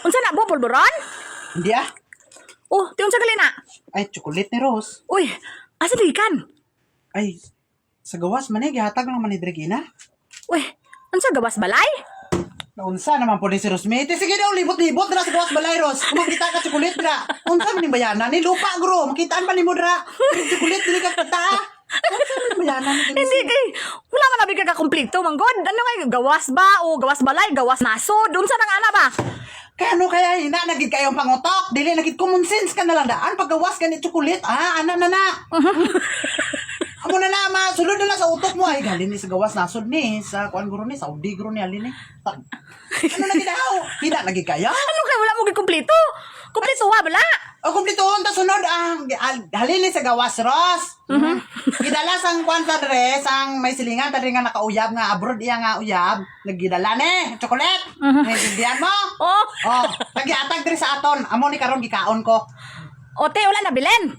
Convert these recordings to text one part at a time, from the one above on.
Unsa na bo pulburon? Hindi ah. Oh, ti unsa gali na? Ay, chocolate ni Rose. Uy, asa dikan? Ay, sa gawas man gihatag lang man ni Regina. Uy, unsa gawas balay? Naunsa naman po ni si Rosmete. Sige daw, libot-libot na sa gawas balay, Rose. Kung makita ka chocolate dra. Unsa man ni bayanan ni lupa, gro. Makitaan pa ni mo dra. Chocolate dili ka kata. Unsa man ni bayanan ni Hindi kay wala man abi ka kumpleto manggod. Ano kay gawas ba o gawas balay, gawas nasod? Unsa nang ana ba? Kaya ano kaya hina nagid kayong pangutok? Dili nagid common sense ka na lang daan paggawas ka ni chocolate. Ah, ana na na. Amo na na ma, sulod na sa utok mo ay galing ni sa gawas nasod ni sa kuan guro ni Saudi guro ni alin ni. Ano na gidaw? Hina nagid kaya? Ano kay wala mo kumpleto? Kumpleto wa bala? O kumplituhon ta sunod ang halili sa gawas Ros. Gidala sang kuan sa dre sang may silingan ta nga nakauyab nga abroad iya nga uyab. Nagidala ni chocolate. Naiintindihan mo? Oh, Oh, nagiatag diri sa aton. Amo ni karon gikaon ko. ote wala na bilen.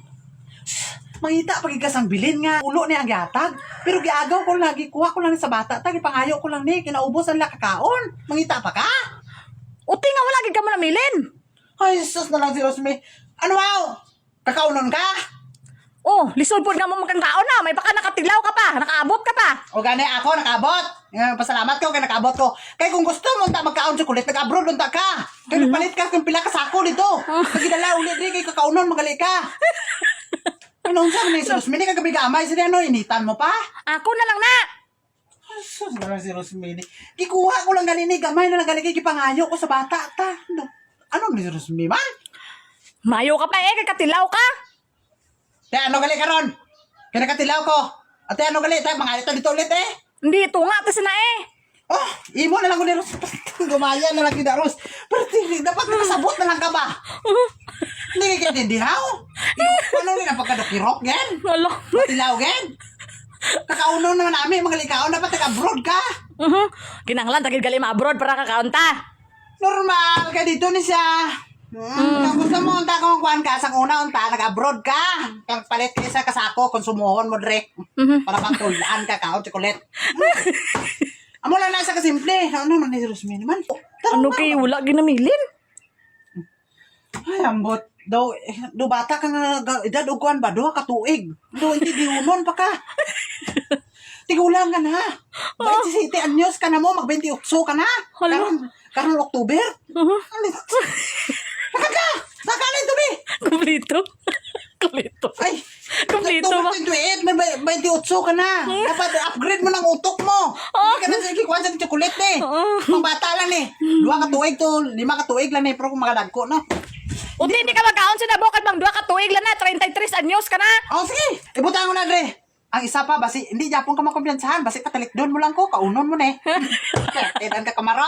Mangita pagigas ang bilin nga ulo ni ang gihatag. Pero giagaw ko lagi kuha ko lang ni sa bata ta gipangayo ko lang ni kinaubos ang lakakaon. Mangita pa ka? Ote nga wala gid ka mo na milin. Ay, sus na lang si Rosme. Ano wow? Kakaunon ka? Oh, lisod po nga mo magkang kaon na. May baka nakatilaw ka pa, nakaabot ka pa. O gani ako nakaabot. Pasalamat ko kay nakaabot ko. Kay kung gusto mo unta magkaon chocolate nag-abroad unta ka. Kay palit ka kung pila ka sako dito. Pagidala uli diri kay kakaunon magali ka. Ano unsa man ni Rosme ni kagabi gamay sila ano initan mo pa? Ako na lang na. Sus na lang si Rosme. Gikuha ko lang gali ni gamay na lang gali kay gipangayo ko sa bata ta. Ano ni Rosme man? Mayo ka pa kay katilaw ka. Te ano gali karon? Kay nakatilaw ko. Ate ano gali ta mga ito dito ulit eh. Hindi ito nga tas na Oh, imo na lang ko ni Ros. Gumaya na lang kita Ros. Pero dapat nakasabot na lang ka ba? Hindi ka dindihaw. Ano rin ang pagkadokirok gen? Wala. Matilaw gen? Kakauno naman namin mga likaon dapat nag-abroad ka. Kinanglan tagil gali ma-abroad para kakaunta. Normal ka dito ni siya. Kung gusto mo unta kung kuhan ka sa una unta nag-abroad ka. Kang palit ka sa kasako konsumuhon mo dire. Para bang tulaan ka kaon chocolate. Amo lang na sa kasimple. Ano man ni Rosmini man? Ano kay wala ginamilin? Ay, ambot. Do bata ka nga edad uguan ba? Do ka tuig. Do hindi giunon pa ka. Tigulang ka na. 27 anyos ka na mo. Mag-28 ka na. Karon October. Nakalin to be. Kumplito. Kumplito. Ay, Kumplito ba? 28, may 28 ka na. Dapat upgrade mo ng utok mo. Hindi ka na sige kuha sa chocolate eh. Mga bata lang eh. 2 ka tuig to, 5 ka tuig lang eh. Pero kung magadagko no. Unti hindi ka magkaon sa nabokal mang duha ka tuig lang na 33 anyos ka na. Oh, sige. Ibutan ko na, Dre. Ang isa pa, basi, hindi Japon ka makumpiyansahan. Basi patalikdon mo lang ko. Kaunon mo na eh. Kailan ka kamaro.